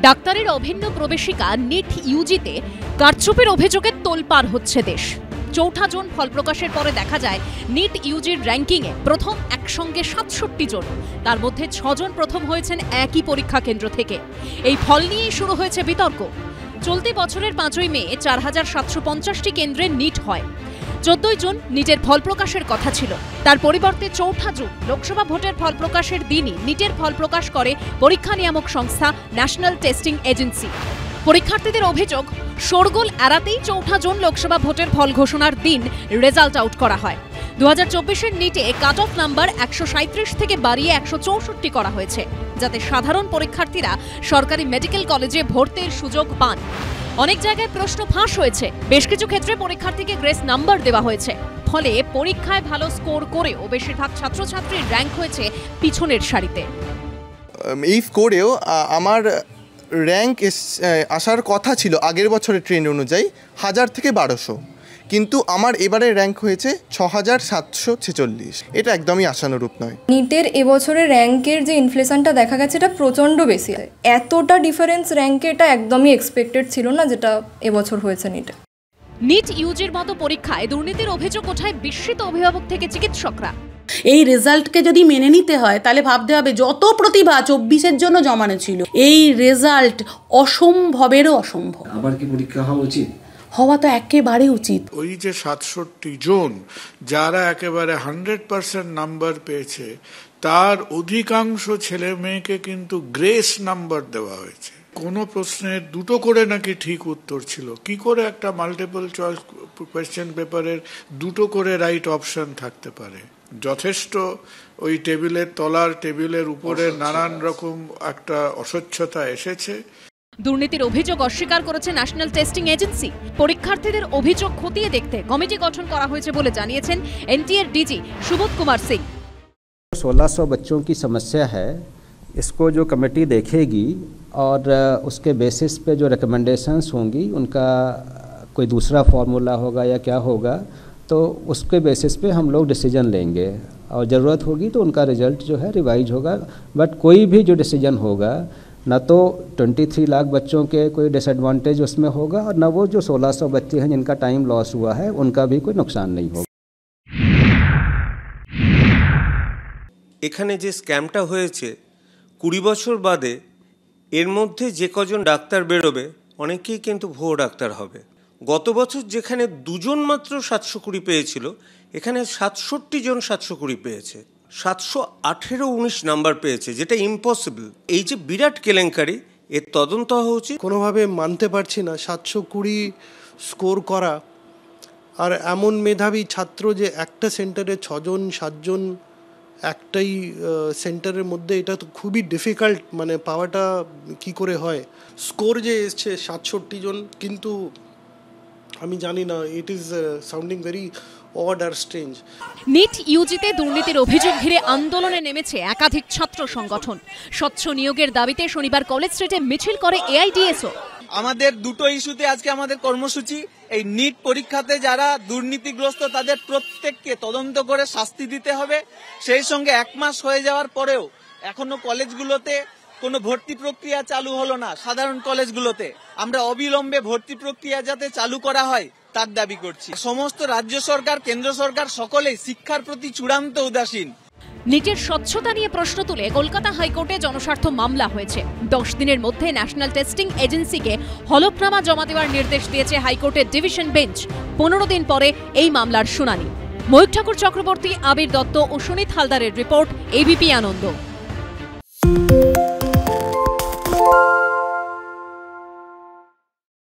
ডাক্তারের অভিন্ন প্রবেশিকা নিট ইউজিতে কারচুপির অভিযোগে তোলপাড় হচ্ছে দেশ। ৪ জুন ফল প্রকাশের পরে দেখা যায় নিট ইউজির র্যাঙ্কিংয়ে প্রথম একসঙ্গে ৬৭ জন, তার মধ্যে ৬ জন প্রথম হয়েছেন একই পরীক্ষা কেন্দ্র থেকে। এই ফল নিয়েই শুরু হয়েছে বিতর্ক। চলতি বছরের ৫ই মে ৪,৭৫০টি কেন্দ্রে নিট হয়। ১৪ জুন নিটের ফল প্রকাশের কথা ছিল, তার পরিবর্তে ৪ জুন লোকসভা ভোটের ফল প্রকাশের দিনই নিটের ফল প্রকাশ করে পরীক্ষা নিয়ামক সংস্থা ন্যাশনাল টেস্টিং এজেন্সি। পরীক্ষার্থীদের অভিযোগ, শোরগোল এড়াতেই ৪ জুন লোকসভা ভোটের ফল ঘোষণার দিন রেজাল্ট আউট করা হয়। ২০২৪-এর নিটে কাট অফ নাম্বার ১৩৭ থেকে বাড়িয়ে ১৬৪ করা হয়েছে, যাতে সাধারণ পরীক্ষার্থীরা সরকারি মেডিকেল কলেজে ভর্তির সুযোগ পান। অনেক জায়গায় প্রশ্ন ফাঁস হয়েছে, বেশ কিছু ক্ষেত্রে পরীক্ষার্থীকে গ্রেস নাম্বার দেওয়া হয়েছে। ফলে পরীক্ষায় ভালো স্কোর করেও বেশিরভাগ ছাত্রছাত্রীর র্যাঙ্ক হয়েছে পিছনের সারিতে। এই স্কোরেও আমার র্যাঙ্ক আসার কথা ছিল আগের বছরের ট্রেন্ড অনুযায়ী 1000 থেকে 1200, কিন্তু আমার এবারে র্যাঙ্ক হয়েছে 6746। এটা একদমই আশানুরূপ নয়। নিটের এবছরের র্যাঙ্কের যে ইনফ্লেশনটা দেখা গেছে এটা প্রচণ্ড বেশি। এতটা ডিফারেন্স র্যাঙ্কে এটা একদমই এক্সপেক্টেড ছিল না, যেটা এবছর হয়েছে নিটে। নিট ইউজির মতো পরীক্ষায় দুর্নীতির অভিযোগ ওঠায় বিস্মিত অভিভাবক থেকে চিকিৎসকরা। এই রেজাল্টকে যদি মেনে নিতে হয় তাহলে ভাবতে হবে যত প্রতিভা 24-এর জন্য জমানো ছিল, এই রেজাল্ট অসম্ভবেরও অসম্ভব। আবার কি পরীক্ষা হওয়া উচিত? হওয়া তো একেবারে উচিত। ওই যে 67 জন যারা একেবারে 100% নাম্বার পেয়েছে, তার অধিকাংশ ছেলে মেয়েকে কিন্তু গ্রেস নাম্বার দেওয়া হয়েছে। কোনো প্রশ্নের 2টো করে নাকি ঠিক উত্তর ছিল। কি করে একটা মাল্টিপল চয়েস কোয়েশ্চেন পেপারের 2টো করে রাইট অপশন থাকতে পারে? যথেষ্ট ওই টেবিলের তলার টেবিলের উপরে নানান রকম একটা অস্বচ্ছতা এসেছে। দুর্নীতির অভিযোগ অস্বীকার করেছে ন্যাশনাল টেস্টিং এজেন্সি। পরীক্ষার্থীদের অভিযোগ খতিয়ে দেখতে কমিটি গঠন করা হয়েছে বলে জানিয়েছেন এনটিএর ডিজি সুবোধ কুমার সিং। 1600 बच्चों की समस्या है, इसको जो कमेटी देखेगी और उसके बेसिस पे जो रिकमेंडेशंस होंगी, उनका कोई दूसरा फार्मूला होगा या क्या होगा, तो उसके बेसिस पे हम लोग डिसीजन लेंगे और ज़रूरत होगी तो उनका रिजल्ट जो है रिवाइज होगा। बट कोई भी जो डिसीजन होगा, ना तो 23 लाख बच्चों के कोई डिसएडवांटेज उसमें होगा और ना वो जो 1600 बच्चे हैं जिनका टाइम लॉस हुआ है उनका भी कोई नुकसान नहीं होगा। এখানে যে স্ক্যামটা হয়েছে 20 বছর বাদে এর মধ্যে যে কজন ডাক্তার বেরোবে অনেকেই কিন্তু ভুয়ো ডাক্তার হবে। গত বছর যেখানে 2 জন মাত্র 720 পেয়েছিল, এখানে 67 জন 720 পেয়েছে, 718-19 নাম্বার পেয়েছে, যেটা ইম্পসিবল। এই যে বিরাট কেলেঙ্কারি, এর তদন্ত হওয়া উচিত। কোনোভাবে মানতে পারছি না 720 স্কোর করা, আর এমন মেধাবী ছাত্র যে একটা সেন্টারে 6 জন 7 জন একটাই সেন্টারের মধ্যে, এটা তো খুবই ডিফিকাল্ট, মানে পাওয়াটা কি করে হয়। স্কোর যে এসছে 67 জন, কিন্তু আমি জানি না, it is sounding very odd আর স্ট্রেঞ্জ। নিট ইউজিতে দুর্নীতির অভিযোগ ঘিরে আন্দোলনে নেমেছে একাধিক ছাত্র সংগঠন। স্বচ্ছ নিয়োগের দাবিতে শনিবার কলেজ স্ট্রিটে মিছিল করে এআইডিএসও। আমাদের 2টো ইস্যুতে আজকে আমাদের কর্মসূচি। এই নিট পরীক্ষাতে যারা দুর্নীতিগ্রস্ত তাদের প্রত্যেককে তদন্ত করে শাস্তি দিতে হবে। সেই সঙ্গে 1 মাস হয়ে যাওয়ার পরেও এখনো কলেজগুলোতে কোনো ভর্তি প্রক্রিয়া চালু হলো না। সাধারণ কলেজগুলোতে আমরা অবিলম্বে ভর্তি প্রক্রিয়া যাতে চালু করা হয় তার দাবি করছি। সমস্ত রাজ্য সরকার, কেন্দ্র সরকার সকলেই শিক্ষার প্রতি চূড়ান্ত উদাসীন। নিটের স্বচ্ছতা নিয়ে প্রশ্ন তুলে কলকাতা হাইকোর্টে জনস্বার্থ মামলা হয়েছে। 10 দিনের মধ্যে ন্যাশনাল টেস্টিং এজেন্সিকে হলফনামা জমা দেওয়ার নির্দেশ দিয়েছে হাইকোর্টের ডিভিশন বেঞ্চ। 15 দিন পরে এই মামলার শুনানি। ময়ূখ ঠাকুর চক্রবর্তী, আবির দত্ত ও সুনীত হালদারের রিপোর্ট, এবিপি আনন্দ।